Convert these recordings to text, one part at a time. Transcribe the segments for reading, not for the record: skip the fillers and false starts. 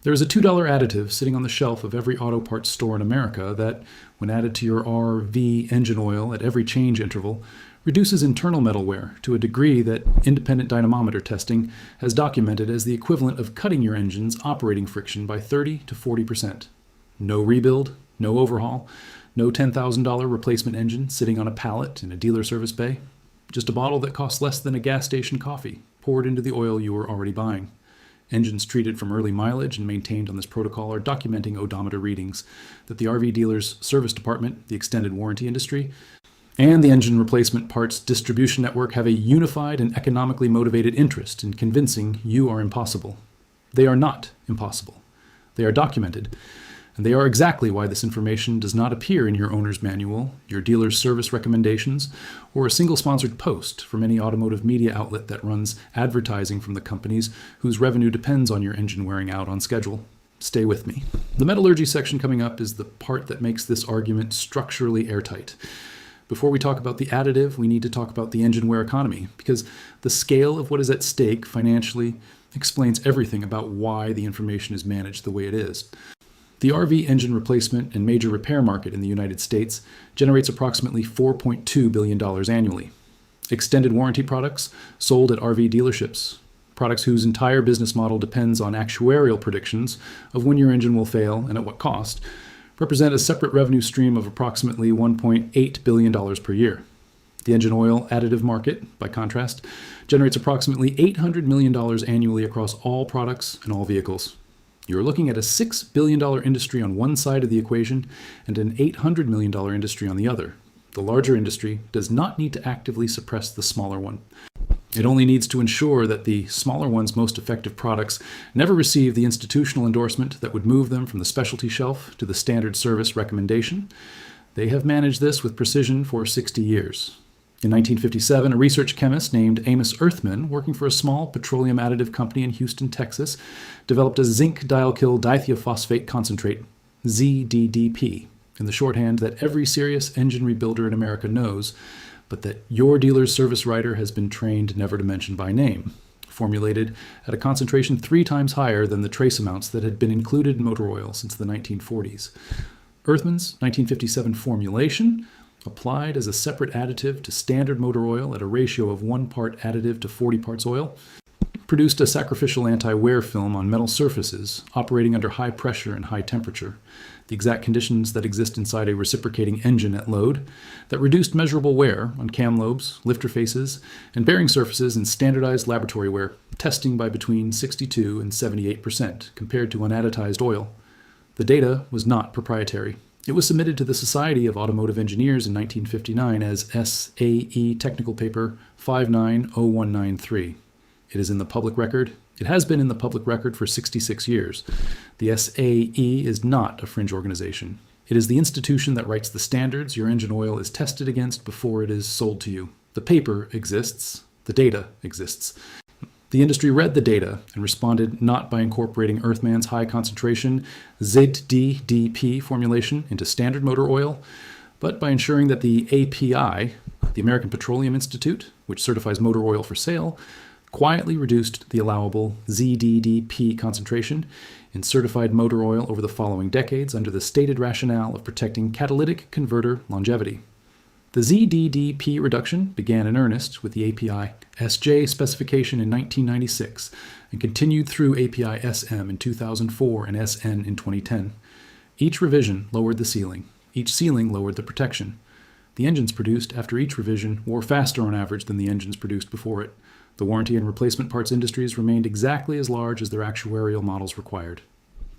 There is a $2 additive sitting on the shelf of every auto parts store in America that, when added to your RV engine oil at every change interval, reduces internal metal wear to a degree that independent dynamometer testing has documented as the equivalent of cutting your engine's operating friction by 30 to 40%. No rebuild, no overhaul, no $10,000 replacement engine sitting on a pallet in a dealer service bay. Just a bottle that costs less than a gas station coffee, poured into the oil you were already buying. Engines treated from early mileage and maintained on this protocol are documenting odometer readings that the RV dealer's service department, the extended warranty industry, and the engine replacement parts distribution network have a unified and economically motivated interest in convincing you are impossible. They are not impossible. They are documented, and they are exactly why this information does not appear in your owner's manual, your dealer's service recommendations, or a single sponsored post from any automotive media outlet that runs advertising from the companies whose revenue depends on your engine wearing out on schedule. Stay with me. The metallurgy section coming up is the part that makes this argument structurally airtight. Before we talk about the additive, we need to talk about the engine wear economy, because the scale of what is at stake financially explains everything about why the information is managed the way it is. The RV engine replacement and major repair market in the United States generates approximately $4.2 billion annually. Extended warranty products sold at RV dealerships, products whose entire business model depends on actuarial predictions of when your engine will fail and at what cost, represent a separate revenue stream of approximately $1.8 billion per year. The engine oil additive market, by contrast, generates approximately $800 million annually across all products and all vehicles. You're looking at a $6 billion industry on one side of the equation and an $800 million industry on the other. The larger industry does not need to actively suppress the smaller one. It only needs to ensure that the smaller one's most effective products never receive the institutional endorsement that would move them from the specialty shelf to the standard service recommendation. They have managed this with precision for 60 years. In 1957, a research chemist named Amos Earthman, working for a small petroleum additive company in Houston, Texas, developed a zinc dialkyl dithiophosphate concentrate, ZDDP, in the shorthand that every serious engine rebuilder in America knows, but that your dealer's service writer has been trained never to mention by name, formulated at a concentration 3 times higher than the trace amounts that had been included in motor oil since the 1940s. Earthman's 1957 formulation, applied as a separate additive to standard motor oil at a ratio of 1 part additive to 40 parts oil, produced a sacrificial anti-wear film on metal surfaces operating under high pressure and high temperature, the exact conditions that exist inside a reciprocating engine at load, that reduced measurable wear on cam lobes, lifter faces, and bearing surfaces in standardized laboratory wear, testing by between 62 and 78% compared to unadditized oil. The data was not proprietary. It was submitted to the Society of Automotive Engineers in 1959 as SAE Technical Paper 590193. It is in the public record. It has been in the public record for 66 years. The SAE is not a fringe organization. It is the institution that writes the standards your engine oil is tested against before it is sold to you. The paper exists. The data exists. The industry read the data and responded not by incorporating Earthman's high concentration ZDDP formulation into standard motor oil, but by ensuring that the API, the American Petroleum Institute, which certifies motor oil for sale, quietly reduced the allowable ZDDP concentration in certified motor oil over the following decades under the stated rationale of protecting catalytic converter longevity. The ZDDP reduction began in earnest with the API SJ specification in 1996 and continued through API SM in 2004 and SN in 2010. Each revision lowered the ceiling. Each ceiling lowered the protection. The engines produced after each revision wore faster on average than the engines produced before it. The warranty and replacement parts industries remained exactly as large as their actuarial models required.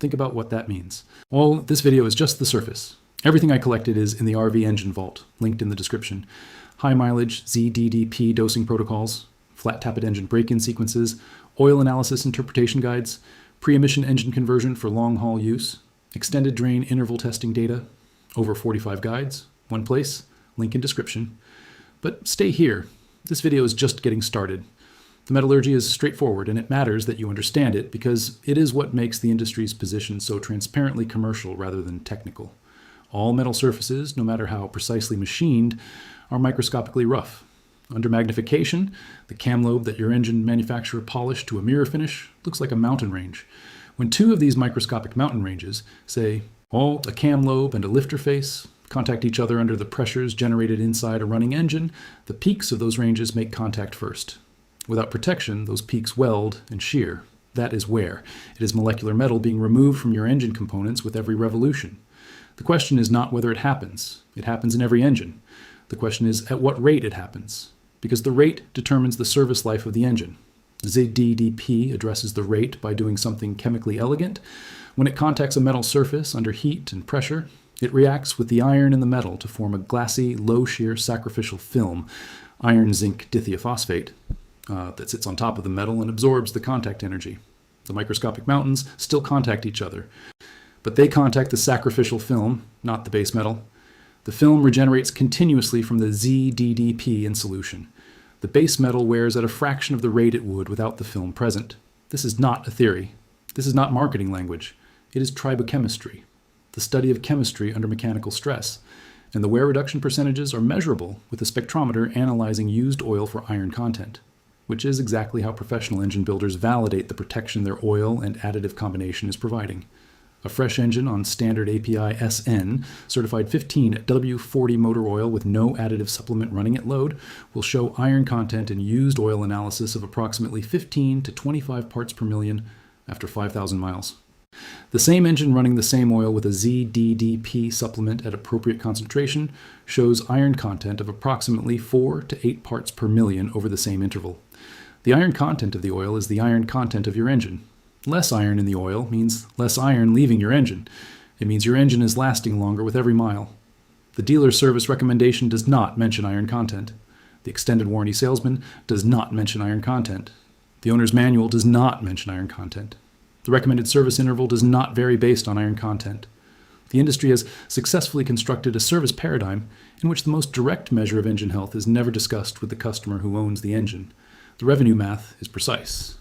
Think about what that means. Well, this video is just the surface. Everything I collected is in the RV engine vault, linked in the description. High mileage ZDDP dosing protocols, flat tappet engine break-in sequences, oil analysis interpretation guides, pre-emission engine conversion for long-haul use, extended drain interval testing data, over 45 guides, one place, link in description. But stay here. This video is just getting started. The metallurgy is straightforward, and it matters that you understand it because it is what makes the industry's position so transparently commercial rather than technical. All metal surfaces, no matter how precisely machined, are microscopically rough. Under magnification, the cam lobe that your engine manufacturer polished to a mirror finish looks like a mountain range. When two of these microscopic mountain ranges, say a cam lobe and a lifter face, contact each other under the pressures generated inside a running engine, the peaks of those ranges make contact first. Without protection, those peaks weld and shear. That is wear. It is molecular metal being removed from your engine components with every revolution. The question is not whether it happens. It happens in every engine. The question is at what rate it happens, because the rate determines the service life of the engine. ZDDP addresses the rate by doing something chemically elegant. When it contacts a metal surface under heat and pressure, it reacts with the iron in the metal to form a glassy, low-shear sacrificial film, iron-zinc dithiophosphate, that sits on top of the metal and absorbs the contact energy. The microscopic mountains still contact each other, but they contact the sacrificial film, not the base metal. The film regenerates continuously from the ZDDP in solution. The base metal wears at a fraction of the rate it would without the film present. This is not a theory. This is not marketing language. It is tribochemistry, the study of chemistry under mechanical stress. And the wear reduction percentages are measurable with a spectrometer analyzing used oil for iron content, which is exactly how professional engine builders validate the protection their oil and additive combination is providing. A fresh engine on standard API SN, certified 15 W40 motor oil with no additive supplement running at load, will show iron content in used oil analysis of approximately 15 to 25 parts per million after 5,000 miles. The same engine running the same oil with a ZDDP supplement at appropriate concentration shows iron content of approximately 4 to 8 parts per million over the same interval. The iron content of the oil is the iron content of your engine. Less iron in the oil means less iron leaving your engine. It means your engine is lasting longer with every mile. The dealer's service recommendation does not mention iron content. The extended warranty salesman does not mention iron content. The owner's manual does not mention iron content. The recommended service interval does not vary based on iron content. The industry has successfully constructed a service paradigm in which the most direct measure of engine health is never discussed with the customer who owns the engine. The revenue math is precise.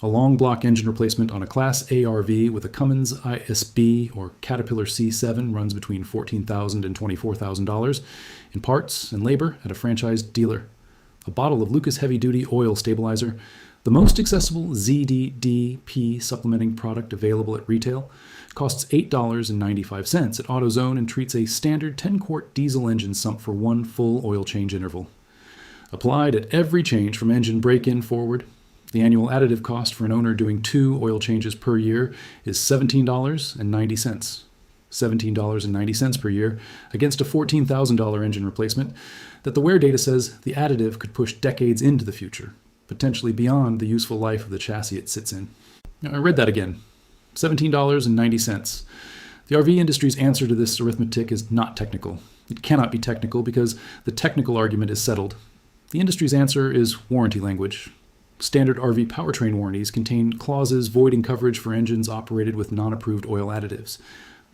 A long block engine replacement on a Class ARV with a Cummins ISB or Caterpillar C7 runs between $14,000 and $24,000 in parts and labor at a franchised dealer. A bottle of Lucas Heavy Duty Oil Stabilizer, the most accessible ZDDP supplementing product available at retail, costs $8.95 at AutoZone and treats a standard 10-quart diesel engine sump for one full oil change interval. Applied at every change from engine break-in forward, the annual additive cost for an owner doing 2 oil changes per year is $17.90. $17.90 per year against a $14,000 engine replacement that the wear data says the additive could push decades into the future, potentially beyond the useful life of the chassis it sits in. Now, I read that again. $17.90. The RV industry's answer to this arithmetic is not technical. It cannot be technical because the technical argument is settled. The industry's answer is warranty language. Standard RV powertrain warranties contain clauses voiding coverage for engines operated with non-approved oil additives.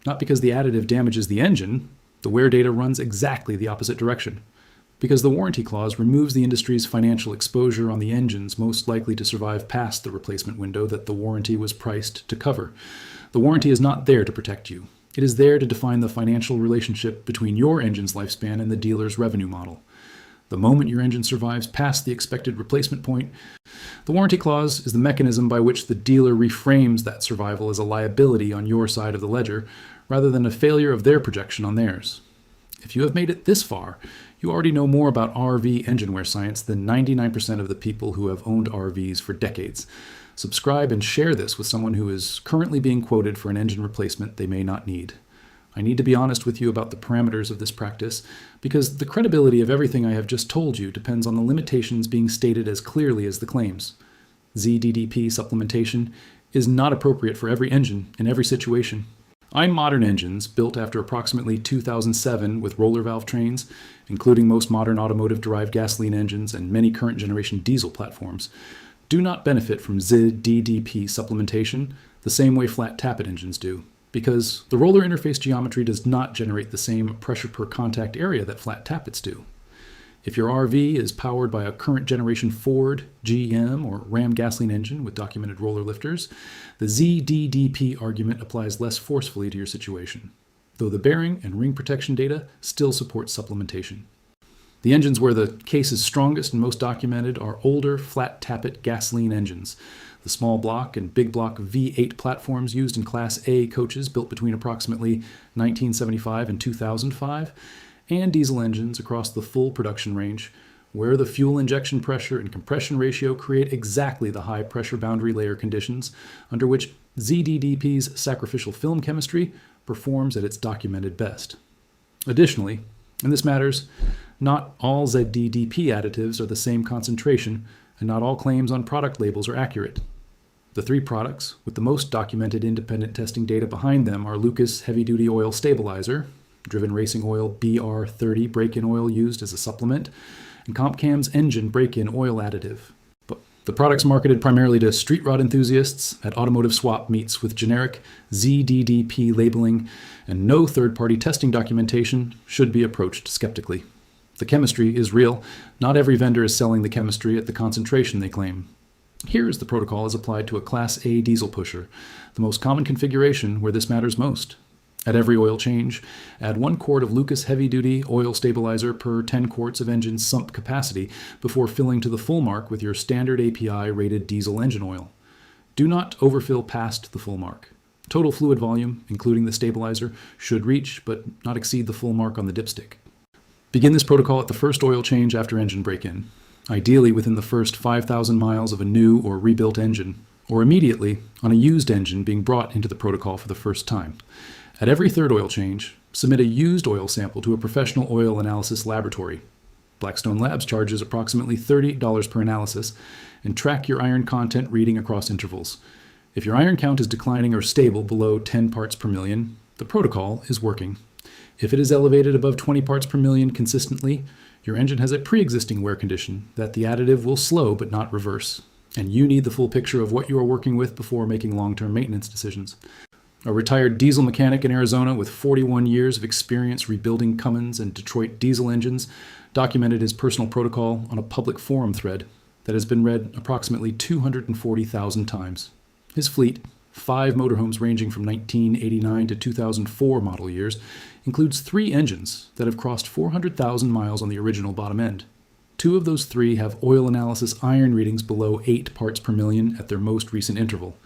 Not because the additive damages the engine, the wear data runs exactly the opposite direction. Because the warranty clause removes the industry's financial exposure on the engines most likely to survive past the replacement window that the warranty was priced to cover. The warranty is not there to protect you. It is there to define the financial relationship between your engine's lifespan and the dealer's revenue model. The moment your engine survives past the expected replacement point, the warranty clause is the mechanism by which the dealer reframes that survival as a liability on your side of the ledger, rather than a failure of their projection on theirs. If you have made it this far, you already know more about RV engine wear science than 99% of the people who have owned RVs for decades. Subscribe and share this with someone who is currently being quoted for an engine replacement they may not need. I need to be honest with you about the parameters of this practice, because the credibility of everything I have just told you depends on the limitations being stated as clearly as the claims. ZDDP supplementation is not appropriate for every engine in every situation. Modern engines, built after approximately 2007 with roller valve trains, including most modern automotive-derived gasoline engines and many current generation diesel platforms, do not benefit from ZDDP supplementation the same way flat tappet engines do, because the roller interface geometry does not generate the same pressure per contact area that flat tappets do. If your RV is powered by a current generation Ford, GM, or Ram gasoline engine with documented roller lifters, the ZDDP argument applies less forcefully to your situation, though the bearing and ring protection data still support supplementation. The engines where the case is strongest and most documented are older flat tappet gasoline engines. the small block and big block V8 platforms used in Class A coaches built between approximately 1975 and 2005, and diesel engines across the full production range, where the fuel injection pressure and compression ratio create exactly the high pressure boundary layer conditions under which ZDDP's sacrificial film chemistry performs at its documented best. Additionally, and this matters, not all ZDDP additives are the same concentration, and not all claims on product labels are accurate. The three products with the most documented independent testing data behind them are Lucas Heavy Duty Oil Stabilizer, Driven Racing Oil BR30 break-in oil used as a supplement, and CompCam's engine break-in oil additive. But the products marketed primarily to street rod enthusiasts at automotive swap meets with generic ZDDP labeling and no third-party testing documentation should be approached skeptically. The chemistry is real. Not every vendor is selling the chemistry at the concentration they claim. Here's the protocol as applied to a Class A diesel pusher, the most common configuration where this matters most. At every oil change, add 1 quart of Lucas Heavy Duty Oil Stabilizer per 10 quarts of engine sump capacity before filling to the full mark with your standard API-rated diesel engine oil. Do not overfill past the full mark. Total fluid volume, including the stabilizer, should reach but not exceed the full mark on the dipstick. Begin this protocol at the first oil change after engine break-in, ideally within the first 5,000 miles of a new or rebuilt engine, or immediately on a used engine being brought into the protocol for the first time. At every third oil change, submit a used oil sample to a professional oil analysis laboratory. Blackstone Labs charges approximately $30 per analysis, and track your iron content reading across intervals. If your iron count is declining or stable below 10 parts per million, the protocol is working. If it is elevated above 20 parts per million consistently, your engine has a pre-existing wear condition that the additive will slow but not reverse, and you need the full picture of what you are working with before making long-term maintenance decisions. A retired diesel mechanic in Arizona with 41 years of experience rebuilding Cummins and Detroit diesel engines documented his personal protocol on a public forum thread that has been read approximately 240,000 times. His fleet, 5 motorhomes ranging from 1989 to 2004 model years, includes 3 engines that have crossed 400,000 miles on the original bottom end. 2 of those 3 have oil analysis iron readings below 8 parts per million at their most recent interval.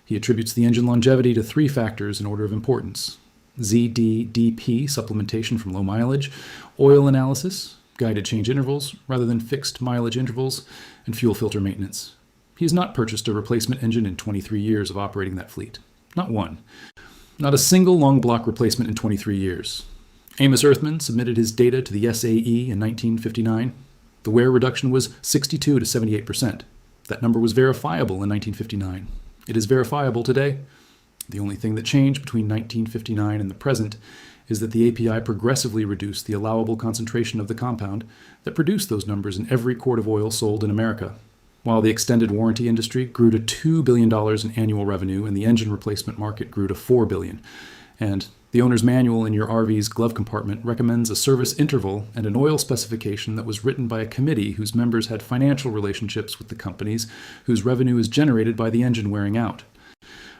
He attributes the engine longevity to 3 factors in order of importance: ZDDP supplementation from low mileage, oil analysis, guided change intervals rather than fixed mileage intervals, and fuel filter maintenance. He has not purchased a replacement engine in 23 years of operating that fleet. Not one. Not a single long block replacement in 23 years. Amos Earthman submitted his data to the SAE in 1959. The wear reduction was 62 to 78%. That number was verifiable in 1959. It is verifiable today. The only thing that changed between 1959 and the present is that the API progressively reduced the allowable concentration of the compound that produced those numbers in every quart of oil sold in America. While the extended warranty industry grew to $2 billion in annual revenue and the engine replacement market grew to $4 billion. And the owner's manual in your RV's glove compartment recommends a service interval and an oil specification that was written by a committee whose members had financial relationships with the companies whose revenue is generated by the engine wearing out.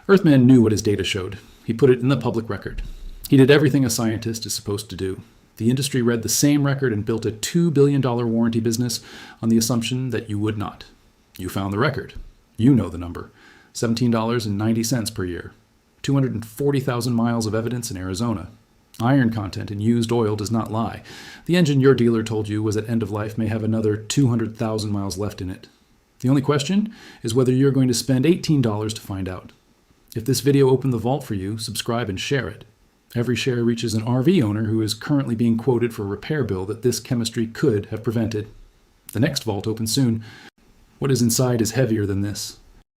Earthman knew what his data showed. He put it in the public record. He did everything a scientist is supposed to do. The industry read the same record and built a $2 billion warranty business on the assumption that you would not. You found the record. You know the number. $17.90 per year. 240,000 miles of evidence in Arizona. Iron content in used oil does not lie. The engine your dealer told you was at end of life may have another 200,000 miles left in it. The only question is whether you're going to spend $18 to find out. If this video opened the vault for you, subscribe and share it. Every share reaches an RV owner who is currently being quoted for a repair bill that this chemistry could have prevented. The next vault opens soon. What is inside is heavier than this.